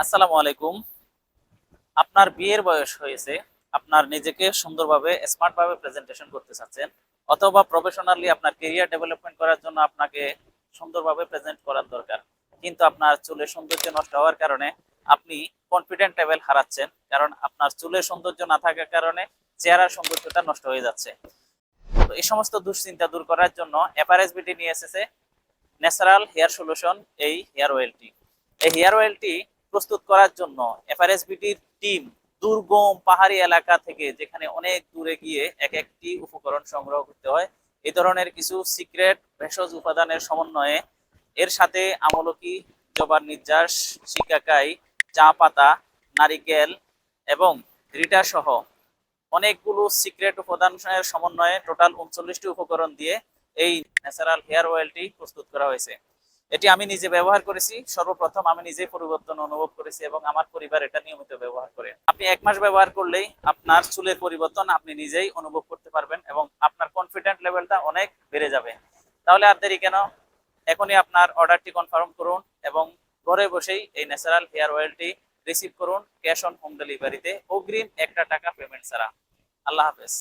আসসালামু আলাইকুম। আপনার বিয়ের বয়স হয়েছে, আপনার নিজেকে সুন্দরভাবে স্মার্টভাবে প্রেজেন্টেশন করতে চাচ্ছেন, অথবা প্রফেশনালি আপনার কেরিয়ার ডেভেলপমেন্ট করার জন্য আপনাকে সুন্দরভাবে প্রেজেন্ট করার দরকার। কিন্তু আপনার চুলের সৌন্দর্য নষ্ট হওয়ার কারণে আপনি কনফিডেন্ট লেভেল হারাচ্ছেন, কারণ আপনার চুলের সৌন্দর্য না থাকার কারণে চেহারার সৌন্দর্যটা নষ্ট হয়ে যাচ্ছে। তো এই সমস্ত দুশ্চিন্তা দূর করার জন্য এভারেজ বিউটি নিয়ে এসেছে ন্যাচারাল হেয়ার সলিউশন, এই হেয়ার অয়েলটি। এই হেয়ার অয়েলটি প্রস্তুত করার জন্য এভারেজ বিউটির টিম দুর্গম পাহাড়ি এলাকা থেকে, যেখানে অনেক দূরে গিয়ে এক একটি উপকরণ সংগ্রহ করতে হয়, এই ধরনের কিছু সিক্রেট ভেষজ উপাদানের সমন্বয়ে, এর সাথে আমলকি, জবার নির্যাস, শিকাকাই, চা পাতা, নারিকেল এবং রিটা সহ অনেকগুলো সিক্রেট উপাদানের সমন্বয়ে টোটাল 39টি উপকরণ দিয়ে এই ন্যাচারাল হেয়ার অয়েলটি প্রস্তুত করা হয়েছে। এটি আমি নিজে ব্যবহার করেছি, সর্বপ্রথম আমি নিজেই পরিবর্তন অনুভব করেছি এবং আমার পরিবার এটা নিয়মিত ব্যবহার করে। আপনি 1 মাস ব্যবহার করলেই আপনার চুলের পরিবর্তন আপনি নিজেই অনুভব করতে পারবেন এবং আপনার কনফিডেন্ট লেভেলটা অনেক বেড়ে যাবে। তাহলে আর দেরি কেন, এখনই আপনার অর্ডারটি কনফার্ম করুন এবং ঘরে বসেই এই ন্যাচারাল হেয়ার অয়েলটি রিসিভ করুন ক্যাশ অন হোম ডেলিভারিতে, অগ্রিম 1 টাকা পেমেন্ট ছাড়া। আল্লাহ হাফেজ।